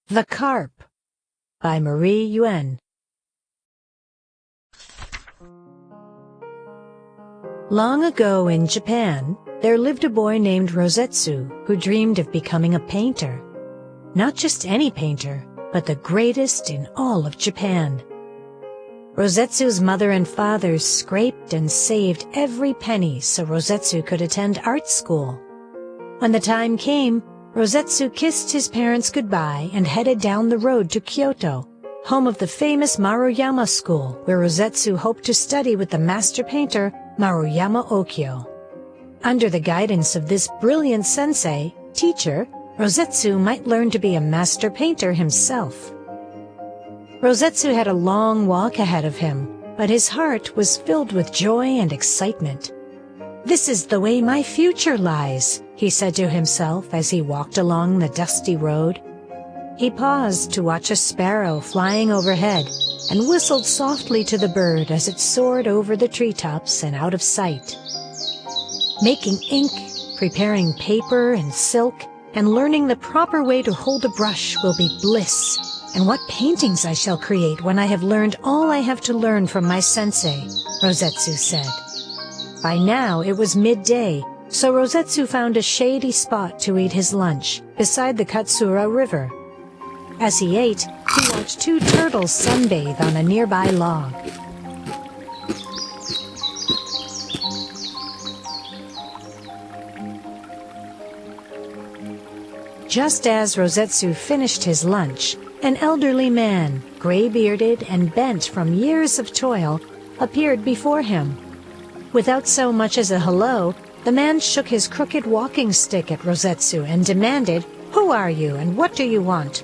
The Carp by Marie Yuen. Long ago in Japan, there lived a boy named Rosetsu who dreamed of becoming a painter. Not just any painter, but the greatest in all of Japan. Rosetsu's mother and father scraped and saved every penny so Rosetsu could attend art school. When the time came, Rosetsu kissed his parents goodbye and headed down the road to Kyoto, home of the famous Maruyama School, where Rosetsu hoped to study with the master painter Maruyama Okyo. Under the guidance of this brilliant teacher, Rosetsu might learn to be a master painter himself. Rosetsu had a long walk ahead of him, but his heart was filled with joy and excitement. "This is the way my future lies," he said to himself as he walked along the dusty road. He paused to watch a sparrow flying overhead and whistled softly to the bird as it soared over the treetops and out of sight. Making ink, preparing paper and silk, and learning the proper way to hold a brush will be bliss. And what paintings I shall create when I have learned all I have to learn from my sensei, Rosetsu said. By now it was midday, so Rosetsu found a shady spot to eat his lunch beside the Katsura River. As he ate, he watched two turtles sunbathe on a nearby log. Just as Rosetsu finished his lunch, an elderly man, gray-bearded and bent from years of toil, appeared before him. Without so much as a hello, the man shook his crooked walking stick at Rosetsu and demanded, "Who are you and what do you want?"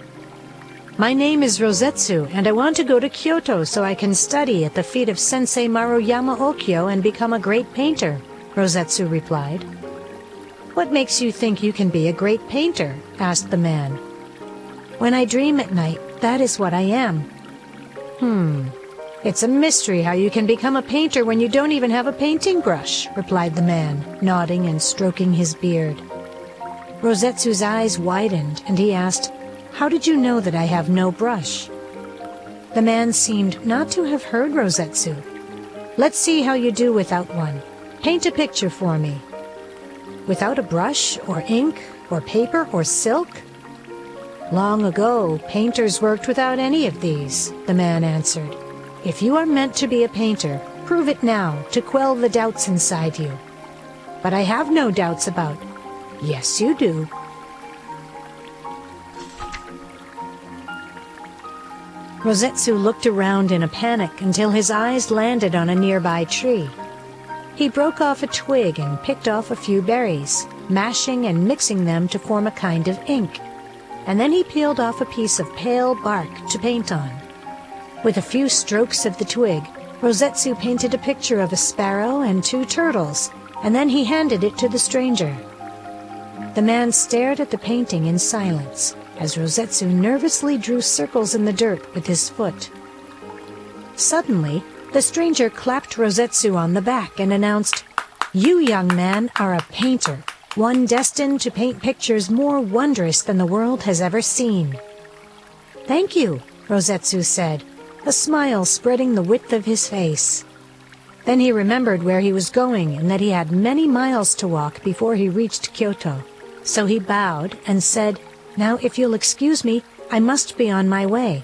"My name is Rosetsu, and I want to go to Kyoto so I can study at the feet of Sensei Maruyama Okyo and become a great painter," Rosetsu replied. "What makes you think you can be a great painter?" asked the man. "When I dream at night, that is what I am." "It's a mystery how you can become a painter when you don't even have a painting brush," replied the man, nodding and stroking his beard. Rosetsu's eyes widened, and he asked, "How did you know that I have no brush?" The man seemed not to have heard Rosetsu. "Let's see how you do without one. Paint a picture for me." "Without a brush, or ink, or paper, or silk?" "Long ago, painters worked without any of these," the man answered. "If you are meant to be a painter, prove it now to quell the doubts inside you." "But I have no doubts about." "Yes, you do." Rosetsu looked around in a panic until his eyes landed on a nearby tree. He broke off a twig and picked off a few berries, mashing and mixing them to form a kind of ink. And then he peeled off a piece of pale bark to paint on. With a few strokes of the twig, Rosetsu painted a picture of a sparrow and two turtles, and then he handed it to the stranger. The man stared at the painting in silence, as Rosetsu nervously drew circles in the dirt with his foot. Suddenly, the stranger clapped Rosetsu on the back and announced, "You, young man, are a painter, one destined to paint pictures more wondrous than the world has ever seen." "Thank you," Rosetsu said, a smile spreading the width of his face. Then he remembered where he was going and that he had many miles to walk before he reached Kyoto. So he bowed and said, "Now, if you'll excuse me, I must be on my way."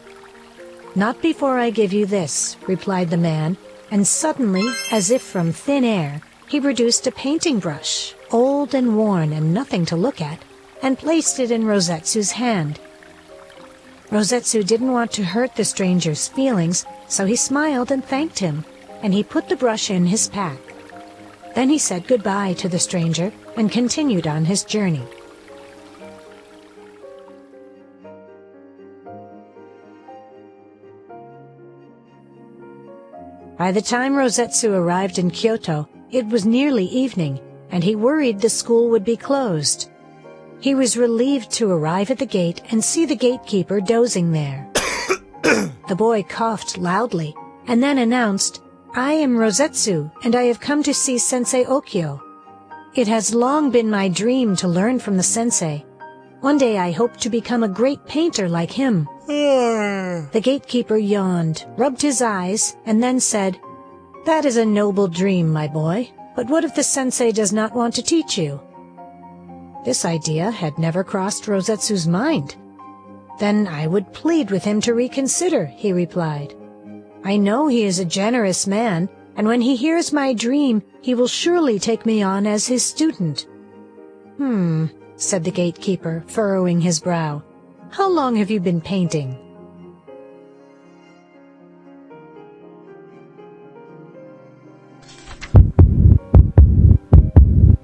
"Not before I give you this," replied the man, and suddenly, as if from thin air, he produced a painting brush, old and worn and nothing to look at, and placed it in Rosetsu's hand. Rosetsu didn't want to hurt the stranger's feelings, so he smiled and thanked him, and he put the brush in his pack. Then he said goodbye to the stranger and continued on his journey. By the time Rosetsu arrived in Kyoto, it was nearly evening, and he worried the school would be closed. He was relieved to arrive at the gate and see the gatekeeper dozing there. The boy coughed loudly and then announced, "I am Rosetsu, and I have come to see Sensei Okyo. It has long been my dream to learn from the sensei. One day I hope to become a great painter like him." The gatekeeper yawned, rubbed his eyes, and then said, "That is a noble dream, my boy, but what if the sensei does not want to teach you?" This idea had never crossed Rosetsu's mind. "Then I would plead with him to reconsider," he replied. "I know he is a generous man, and when he hears my dream, he will surely take me on as his student." Said the gatekeeper, furrowing his brow. "How long have you been painting?"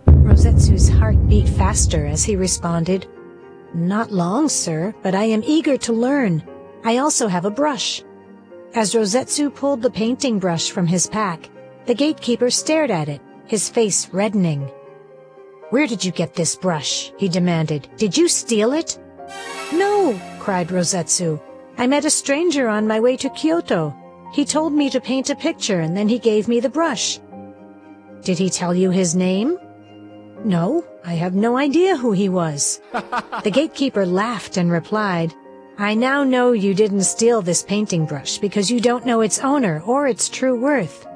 Rosetsu's heart beat faster as he responded, "Not long, sir, but I am eager to learn. I also have a brush." As Rosetsu pulled the painting brush from his pack, the gatekeeper stared at it, his face reddening. "Where did you get this brush?" he demanded. "Did you steal it?" "No," cried Rosetsu. "I met a stranger on my way to Kyoto. He told me to paint a picture and then he gave me the brush." "Did he tell you his name?" "No, I have no idea who he was." The gatekeeper laughed and replied, "I now know you didn't steal this painting brush because you don't know its owner or its true worth.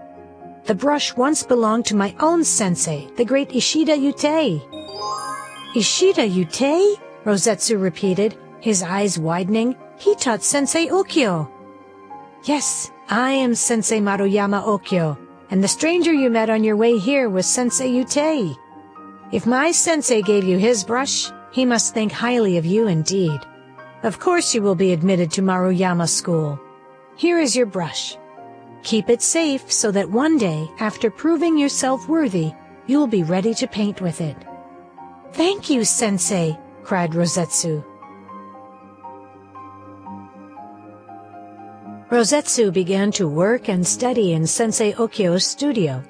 The brush once belonged to my own sensei, the great Ishida Yutei." "Ishida Yutei?" Rosetsu repeated, his eyes widening. "He taught Sensei Okyo." "Yes, I am Sensei Maruyama Okyo, and the stranger you met on your way here was Sensei Yutei. If my sensei gave you his brush, he must think highly of you indeed. Of course you will be admitted to Maruyama School. Here is your brush. Keep it safe so that one day, after proving yourself worthy, you'll be ready to paint with it." "Thank you, sensei," cried Rosetsu. Rosetsu began to work and study in Sensei Okyo's studio.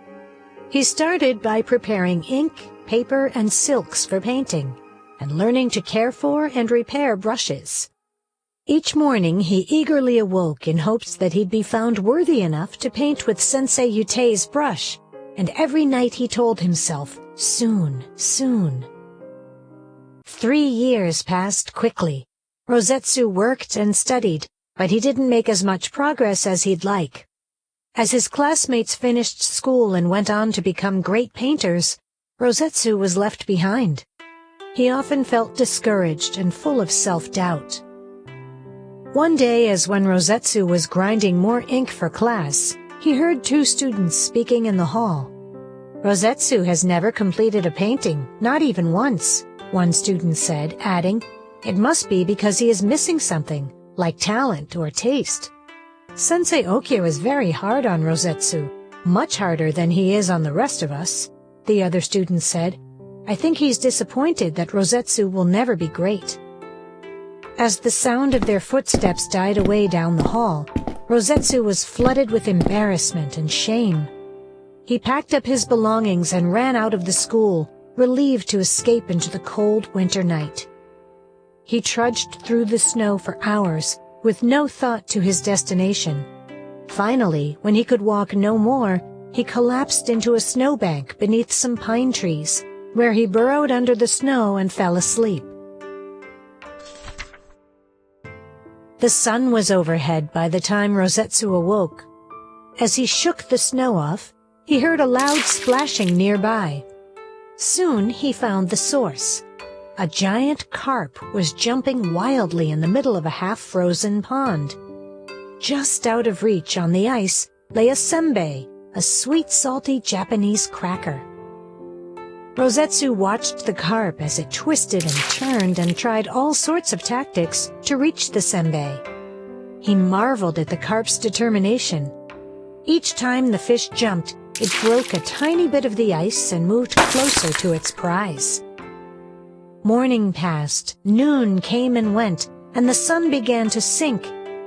He started by preparing ink, paper, and silks for painting, and learning to care for and repair brushes. Each morning he eagerly awoke in hopes that he'd be found worthy enough to paint with Sensei Yutei's brush, and every night he told himself, "Soon, soon." 3 years passed quickly. Rosetsu worked and studied, but he didn't make as much progress as he'd like. As his classmates finished school and went on to become great painters, Rosetsu was left behind. He often felt discouraged and full of self-doubt. One day, as when Rosetsu was grinding more ink for class, he heard 2 students speaking in the hall. "Rosetsu has never completed a painting, not even once," one student said, adding, "It must be because he is missing something, like talent or taste." "Sensei Okyo is very hard on Rosetsu, much harder than he is on the rest of us," the other student said. "I think he's disappointed that Rosetsu will never be great." As the sound of their footsteps died away down the hall, Rosetsu was flooded with embarrassment and shame. He packed up his belongings and ran out of the school, relieved to escape into the cold winter night. He trudged through the snow for hours, with no thought to his destination. Finally, when he could walk no more, he collapsed into a snowbank beneath some pine trees, where he burrowed under the snow and fell asleep. The sun was overhead by the time Rosetsu awoke. As he shook the snow off, he heard a loud splashing nearby. Soon he found the source. A giant carp was jumping wildly in the middle of a half-frozen pond. Just out of reach on the ice lay a senbei, a sweet, salty Japanese cracker. Rosetsu watched the carp as it twisted and turned and tried all sorts of tactics to reach the senbei. He marveled at the carp's determination. Each time the fish jumped, it broke a tiny bit of the ice and moved closer to its prize. Morning passed, noon came and went, and the sun began to sink,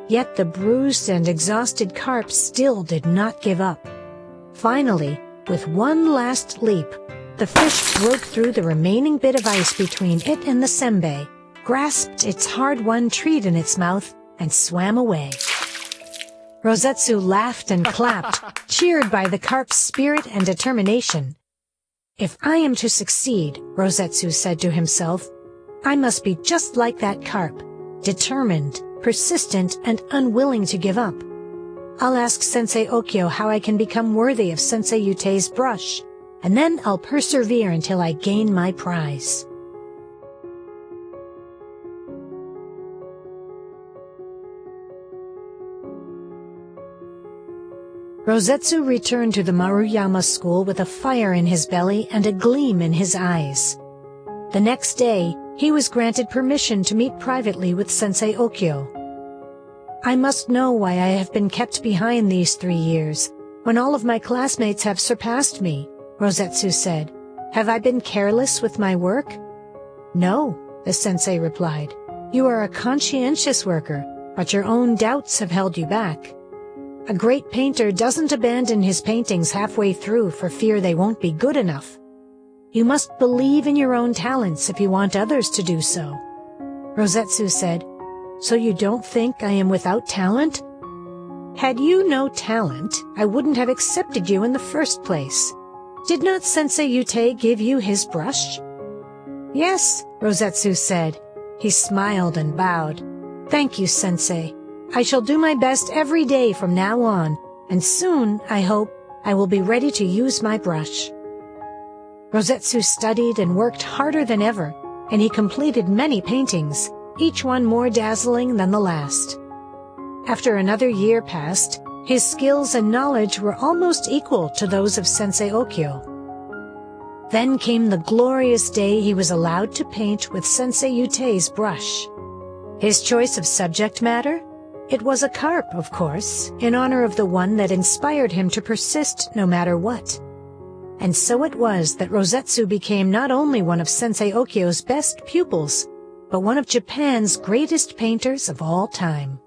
yet the bruised and exhausted carp still did not give up. Finally, with one last leap, the fish broke through the remaining bit of ice between it and the senbei, grasped its hard-won treat in its mouth, and swam away. Rosetsu laughed and clapped, cheered by the carp's spirit and determination. "If I am to succeed," Rosetsu said to himself, I must be just like that carp, determined, persistent, and unwilling to give up. I'll ask Sensei Okyo how I can become worthy of Sensei Yutei's brush, and then I'll persevere until I gain my prize. Rosetsu returned to the Maruyama school with a fire in his belly and a gleam in his eyes. The next day, he was granted permission to meet privately with Sensei Okyo. I must know why I have been kept behind these 3 years, when all of my classmates have surpassed me, Rosetsu said. Have I been careless with my work? No, the sensei replied. You are a conscientious worker, but your own doubts have held you back. A great painter doesn't abandon his paintings halfway through for fear they won't be good enough. You must believe in your own talents if you want others to do so. Rosetsu said, So you don't think I am without talent? Had you no talent, I wouldn't have accepted you in the first place. Did not Sensei Yutei give you his brush? Yes, Rosetsu said. He smiled and bowed. Thank you, Sensei. I shall do my best every day from now on, and soon, I hope, I will be ready to use my brush. Rosetsu studied and worked harder than ever, and he completed many paintings, each one more dazzling than the last. After another year passed, his skills and knowledge were almost equal to those of Sensei Okyo. Then came the glorious day he was allowed to paint with Sensei Yutei's brush. His choice of subject matter? It was a carp, of course, in honor of the one that inspired him to persist no matter what. And so it was that Rosetsu became not only one of Sensei Okyo's best pupils, but one of Japan's greatest painters of all time.